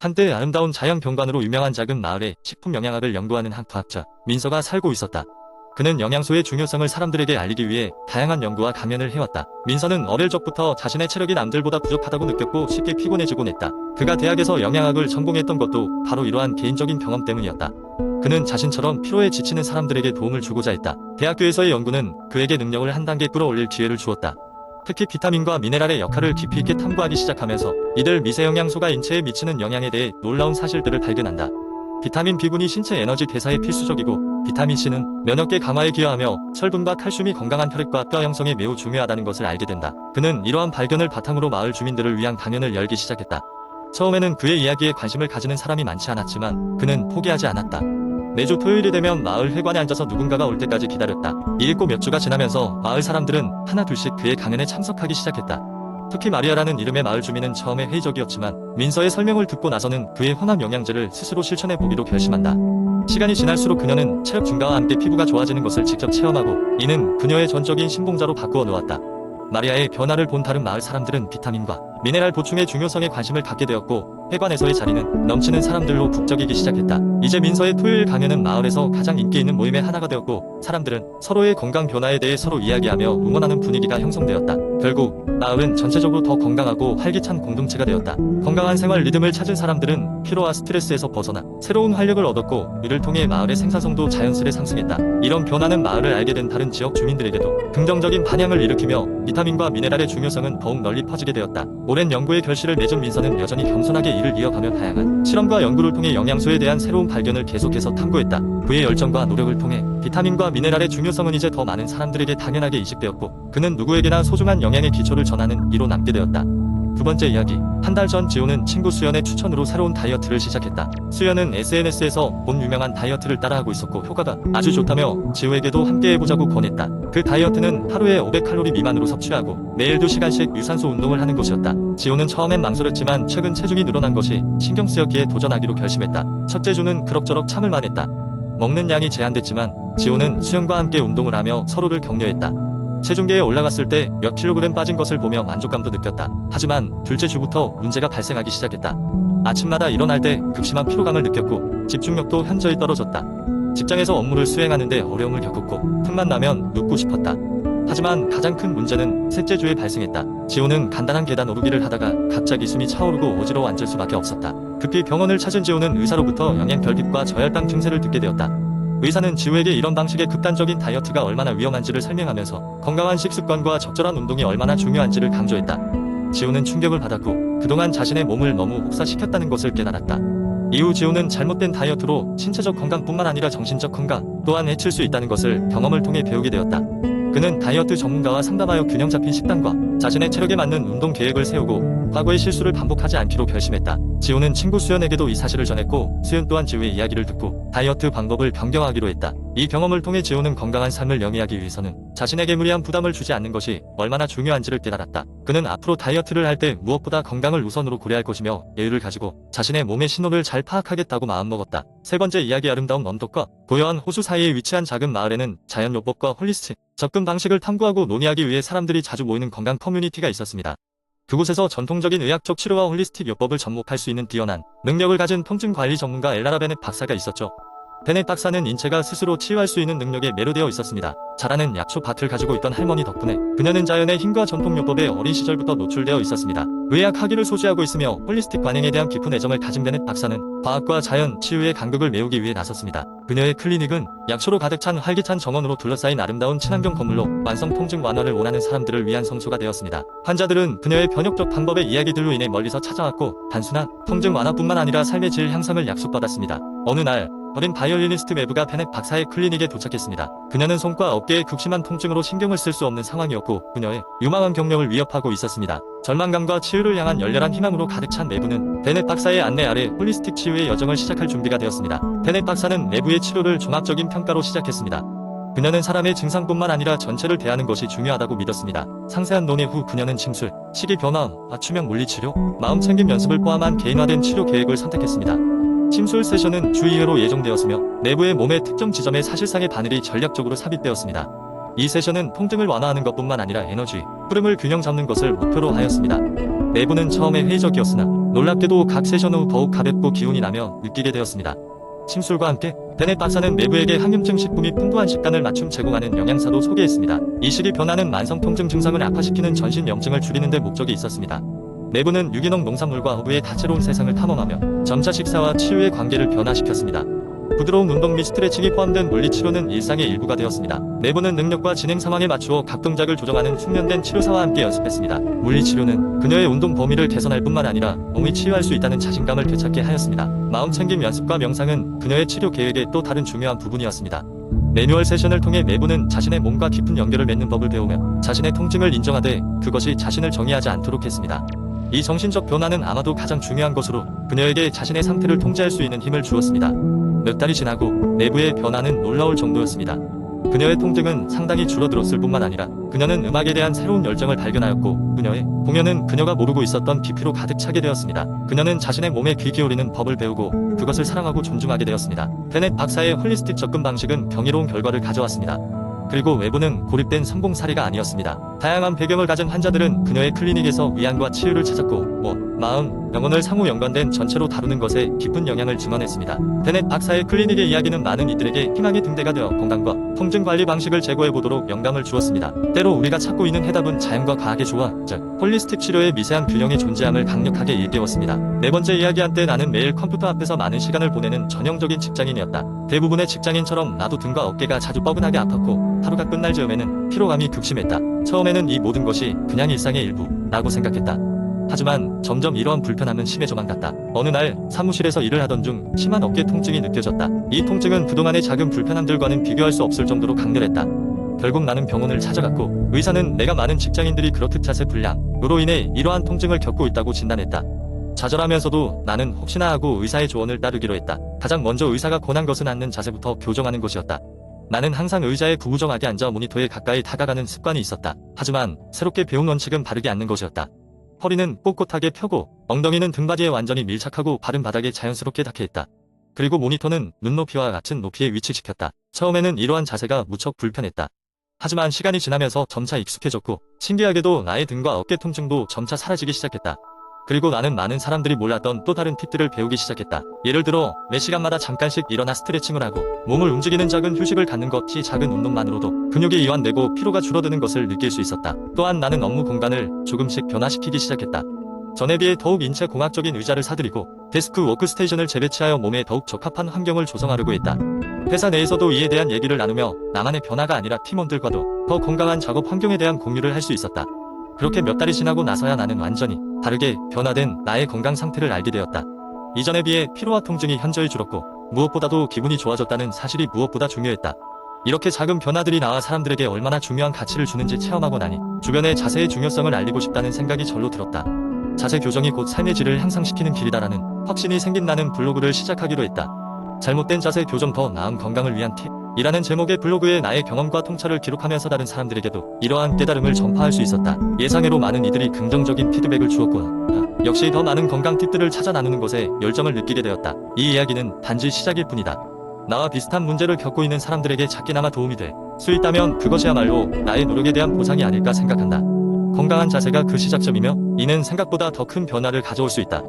한때 아름다운 자연 경관으로 유명한 작은 마을에 식품 영양학을 연구하는 한 과학자 민서가 살고 있었다. 그는 영양소의 중요성을 사람들에게 알리기 위해 다양한 연구와 강연을 해왔다. 민서는 어릴 적부터 자신의 체력이 남들보다 부족하다고 느꼈고 쉽게 피곤해지곤 했다. 그가 대학에서 영양학을 전공했던 것도 바로 이러한 개인적인 경험 때문이었다. 그는 자신처럼 피로에 지치는 사람들에게 도움을 주고자 했다. 대학교에서의 연구는 그에게 능력을 한 단계 끌어올릴 기회를 주었다. 특히 비타민과 미네랄의 역할을 깊이 있게 탐구하기 시작하면서 이들 미세 영양소가 인체에 미치는 영향에 대해 놀라운 사실들을 발견한다. 비타민 B군이 신체 에너지 대사에 필수적이고 비타민 C는 면역계 강화에 기여하며 철분과 칼슘이 건강한 혈액과 뼈 형성에 매우 중요하다는 것을 알게 된다. 그는 이러한 발견을 바탕으로 마을 주민들을 위한 강연을 열기 시작했다. 처음에는 그의 이야기에 관심을 가지는 사람이 많지 않았지만 그는 포기하지 않았다. 매주 토요일이 되면 마을 회관에 앉아서 누군가가 올 때까지 기다렸다. 이윽고 몇 주가 지나면서 마을 사람들은 하나 둘씩 그의 강연에 참석하기 시작했다. 특히 마리아라는 이름의 마을 주민은 처음에 회의적이었지만 민서의 설명을 듣고 나서는 그의 혼합 영양제를 스스로 실천해 보기로 결심한다. 시간이 지날수록 그녀는 체력 증가와 함께 피부가 좋아지는 것을 직접 체험하고 이는 그녀의 전적인 신봉자로 바꾸어 놓았다. 마리아의 변화를 본 다른 마을 사람들은 비타민과 미네랄 보충의 중요성에 관심을 갖게 되었고 회관에서의 자리는 넘치는 사람들로 북적이기 시작했다. 이제 민서의 토요일 강연은 마을에서 가장 인기 있는 모임의 하나가 되었고 사람들은 서로의 건강 변화에 대해 서로 이야기하며 응원하는 분위기가 형성되었다. 결국 마을은 전체적으로 더 건강하고 활기찬 공동체가 되었다. 건강한 생활 리듬을 찾은 사람들은 피로와 스트레스에서 벗어나 새로운 활력을 얻었고 이를 통해 마을의 생산성도 자연스레 상승했다. 이런 변화는 마을을 알게 된 다른 지역 주민들에게도 긍정적인 반향을 일으키며 비타민과 미네랄의 중요성은 더욱 널리 퍼지게 되었다. 오랜 연구의 결실을 맺은 민서는 여전히 겸손하게 이를 이어가며 다양한 실험과 연구를 통해 영양소에 대한 새로운 발견을 계속해서 탐구했다. 그의 열정과 노력을 통해 비타민과 미네랄의 중요성은 이제 더 많은 사람들에게 당연하게 인식되었고 그는 누구에게나 소중한 영양의 기초를 전하는 이로 남게 되었다. 두 번째 이야기. 한 달 전 지호는 친구 수연의 추천으로 새로운 다이어트를 시작했다. 수연은 SNS에서 본 유명한 다이어트를 따라하고 있었고 효과가 아주 좋다며 지호에게도 함께 해보자고 권했다. 그 다이어트는 하루에 500칼로리 미만으로 섭취하고 매일 2시간씩 유산소 운동을 하는 것이었다. 지호는 처음엔 망설였지만 최근 체중이 늘어난 것이 신경 쓰였기에 도전하기로 결심했다. 첫째 주는 그럭저럭 참을만 했다. 먹는 양이 제한됐지만 지호는 수연과 함께 운동을 하며 서로를 격려했다. 체중계에 올라갔을 때 몇 킬로그램 빠진 것을 보며 만족감도 느꼈다. 하지만 둘째 주부터 문제가 발생하기 시작했다. 아침마다 일어날 때 극심한 피로감을 느꼈고 집중력도 현저히 떨어졌다. 직장에서 업무를 수행하는데 어려움을 겪었고 틈만 나면 눕고 싶었다. 하지만 가장 큰 문제는 셋째 주에 발생했다. 지호는 간단한 계단 오르기를 하다가 갑자기 숨이 차오르고 어지러워 앉을 수밖에 없었다. 급히 병원을 찾은 지호는 의사로부터 영양결핍과 저혈당 증세를 듣게 되었다. 의사는 지호에게 이런 방식의 극단적인 다이어트가 얼마나 위험한지를 설명하면서 건강한 식습관과 적절한 운동이 얼마나 중요한지를 강조했다. 지호는 충격을 받았고 그동안 자신의 몸을 너무 혹사시켰다는 것을 깨달았다. 이후 지호는 잘못된 다이어트로 신체적 건강뿐만 아니라 정신적 건강 또한 해칠 수 있다는 것을 경험을 통해 배우게 되었다. 그는 다이어트 전문가와 상담하여 균형 잡힌 식단과 자신의 체력에 맞는 운동 계획을 세우고 과거의 실수를 반복하지 않기로 결심했다. 지호는 친구 수연에게도 이 사실을 전했고 수연 또한 지호의 이야기를 듣고 다이어트 방법을 변경하기로 했다. 이 경험을 통해 지호는 건강한 삶을 영위하기 위해서는 자신에게 무리한 부담을 주지 않는 것이 얼마나 중요한지를 깨달았다. 그는 앞으로 다이어트를 할 때 무엇보다 건강을 우선으로 고려할 것이며 여유를 가지고 자신의 몸의 신호를 잘 파악하겠다고 마음먹었다. 세 번째 이야기. 아름다운 언덕과 고요한 호수 사이에 위치한 작은 마을에는 자연요법과 홀리스틱 접근 방식을 탐구하고 논의하기 위해 사람들이 자주 모이는 건강 커뮤니티가 있었습니다. 그곳에서 전통적인 의학적 치료와 홀리스틱 요법을 접목할 수 있는 뛰어난 능력을 가진 통증 관리 전문가 엘라라 베넷 박사가 있었죠. 베넷 박사는 인체가 스스로 치유할 수 있는 능력에 매료되어 있었습니다. 자라는 약초 밭을 가지고 있던 할머니 덕분에 그녀는 자연의 힘과 전통요법에 어린 시절부터 노출되어 있었습니다. 의학 학위를 소지하고 있으며 홀리스틱 관행에 대한 깊은 애정을 가진 베넷 박사는 과학과 자연, 치유의 간극을 메우기 위해 나섰습니다. 그녀의 클리닉은 약초로 가득 찬 활기찬 정원으로 둘러싸인 아름다운 친환경 건물로 만성 통증 완화를 원하는 사람들을 위한 성소가 되었습니다. 환자들은 그녀의 변혁적 방법의 이야기들로 인해 멀리서 찾아왔고 단순한 통증 완화뿐만 아니라 삶의 질 향상을 약속받았습니다. 어느 날 어린 바이올리니스트 메브가 베넷 박사의 클리닉에 도착했습니다. 그녀는 손과 어깨의 극심한 통증으로 신경을 쓸 수 없는 상황이었고 그녀의 유망한 경력을 위협하고 있었습니다. 절망감과 치유를 향한 열렬한 희망으로 가득 찬 메브는 베넷 박사의 안내 아래 홀리스틱 치유의 여정을 시작할 준비가 되었습니다. 베넷 박사는 메브의 치료를 종합적인 평가로 시작했습니다. 그녀는 사람의 증상뿐만 아니라 전체를 대하는 것이 중요하다고 믿었습니다. 상세한 논의 후 그녀는 침술, 식이 변화, 맞춤형 물리치료, 마음챙김 연습을 포함한 개인화된 치료 계획을 선택했습니다. 침술 세션은 주 2회로 예정되었으며 내부의 몸의 특정 지점에 사실상의 바늘이 전략적으로 삽입되었습니다. 이 세션은 통증을 완화하는 것뿐만 아니라 에너지, 흐름을 균형 잡는 것을 목표로 하였습니다. 내부는 처음에 회의적이었으나 놀랍게도 각 세션 후 더욱 가볍고 기운이 나며 느끼게 되었습니다. 침술과 함께 베넷 박사는 내부에게 항염증 식품이 풍부한 식단을 맞춤 제공하는 영양사도 소개했습니다. 이 시기 변화는 만성 통증 증상을 악화시키는 전신 염증을 줄이는 데 목적이 있었습니다. 내부는 유기농 농산물과 허브의 다채로운 세상을 탐험하며 점차 식사와 치유의 관계를 변화시켰습니다. 부드러운 운동 및 스트레칭이 포함된 물리치료는 일상의 일부가 되었습니다. 내부는 능력과 진행 상황에 맞추어 각 동작을 조정하는 숙련된 치료사와 함께 연습했습니다. 물리치료는 그녀의 운동 범위를 개선할 뿐만 아니라 몸이 치유할 수 있다는 자신감을 되찾게 하였습니다. 마음챙김 연습과 명상은 그녀의 치료 계획의 또 다른 중요한 부분이었습니다. 매뉴얼 세션을 통해 내부는 자신의 몸과 깊은 연결을 맺는 법을 배우며 자신의 통증을 인정하되 그것이 자신을 정의하지 않도록 했습니다. 이 정신적 변화는 아마도 가장 중요한 것으로 그녀에게 자신의 상태를 통제할 수 있는 힘을 주었습니다. 몇 달이 지나고 내부의 변화는 놀라울 정도였습니다. 그녀의 통증은 상당히 줄어들었을 뿐만 아니라 그녀는 음악에 대한 새로운 열정을 발견하였고 그녀의 공연은 그녀가 모르고 있었던 깊이로 가득 차게 되었습니다. 그녀는 자신의 몸에 귀 기울이는 법을 배우고 그것을 사랑하고 존중하게 되었습니다. 베넷 박사의 홀리스틱 접근 방식은 경이로운 결과를 가져왔습니다. 그리고 외부는 고립된 성공 사례가 아니었습니다. 다양한 배경을 가진 환자들은 그녀의 클리닉에서 위안과 치유를 찾았고 몸, 마음, 영혼을 상호 연관된 전체로 다루는 것에 깊은 영향을 증언했습니다. 베넷 박사의 클리닉의 이야기는 많은 이들에게 희망의 등대가 되어 건강과 통증 관리 방식을 제고해보도록 영감을 주었습니다. 때로 우리가 찾고 있는 해답은 자연과 과학의 조화, 즉 홀리스틱 치료의 미세한 균형의 존재함을 강력하게 일깨웠습니다. 네 번째 이야기한 때 나는 매일 컴퓨터 앞에서 많은 시간을 보내는 전형적인 직장인이었다. 대부분의 직장인처럼 나도 등과 어깨가 자주 뻐근하게 아팠고 하루가 끝날 즈음에는 피로감이 극심했다. 처음에는 이 모든 것이 그냥 일상의 일부라고 생각했다. 하지만 점점 이러한 불편함은 심해져만 갔다. 어느 날 사무실에서 일을 하던 중 심한 어깨 통증이 느껴졌다. 이 통증은 그동안의 작은 불편함들과는 비교할 수 없을 정도로 강렬했다. 결국 나는 병원을 찾아갔고 의사는 내가 많은 직장인들이 그렇듯 자세 불량으로 인해 이러한 통증을 겪고 있다고 진단했다. 좌절하면서도 나는 혹시나 하고 의사의 조언을 따르기로 했다. 가장 먼저 의사가 권한 것은 앉는 자세부터 교정하는 것이었다. 나는 항상 의자에 구부정하게 앉아 모니터에 가까이 다가가는 습관이 있었다. 하지만 새롭게 배운 원칙은 바르게 앉는 것이었다. 허리는 꼿꼿하게 펴고 엉덩이는 등받이에 완전히 밀착하고 발은 바닥에 자연스럽게 닿게 했다. 그리고 모니터는 눈높이와 같은 높이에 위치시켰다. 처음에는 이러한 자세가 무척 불편했다. 하지만 시간이 지나면서 점차 익숙해졌고 신기하게도 나의 등과 어깨 통증도 점차 사라지기 시작했다. 그리고 나는 많은 사람들이 몰랐던 또 다른 팁들을 배우기 시작했다. 예를 들어 매 시간마다 잠깐씩 일어나 스트레칭을 하고 몸을 움직이는 작은 휴식을 갖는 것. 이 작은 운동만으로도 근육이 이완되고 피로가 줄어드는 것을 느낄 수 있었다. 또한 나는 업무 공간을 조금씩 변화시키기 시작했다. 전에 비해 더욱 인체 공학적인 의자를 사들이고 데스크 워크스테이션을 재배치하여 몸에 더욱 적합한 환경을 조성하려고 했다. 회사 내에서도 이에 대한 얘기를 나누며 나만의 변화가 아니라 팀원들과도 더 건강한 작업 환경에 대한 공유를 할 수 있었다. 그렇게 몇 달이 지나고 나서야 나는 완전히 다르게 변화된 나의 건강 상태를 알게 되었다. 이전에 비해 피로와 통증이 현저히 줄었고 무엇보다도 기분이 좋아졌다는 사실이 무엇보다 중요했다. 이렇게 작은 변화들이 나와 사람들에게 얼마나 중요한 가치를 주는지 체험하고 나니 주변에 자세의 중요성을 알리고 싶다는 생각이 절로 들었다. 자세 교정이 곧 삶의 질을 향상시키는 길이다라는 확신이 생긴 나는 블로그를 시작하기로 했다. 잘못된 자세 교정 더 나은 건강을 위한 팁 이라는 제목의 블로그에 나의 경험과 통찰을 기록하면서 다른 사람들에게도 이러한 깨달음을 전파할 수 있었다. 예상외로 많은 이들이 긍정적인 피드백을 주었고 역시 더 많은 건강 팁들을 찾아 나누는 것에 열정을 느끼게 되었다. 이 이야기는 단지 시작일 뿐이다. 나와 비슷한 문제를 겪고 있는 사람들에게 작게나마 도움이 될 수 있다면 그것이야말로 나의 노력에 대한 보상이 아닐까 생각한다. 건강한 자세가 그 시작점이며 이는 생각보다 더 큰 변화를 가져올 수 있다.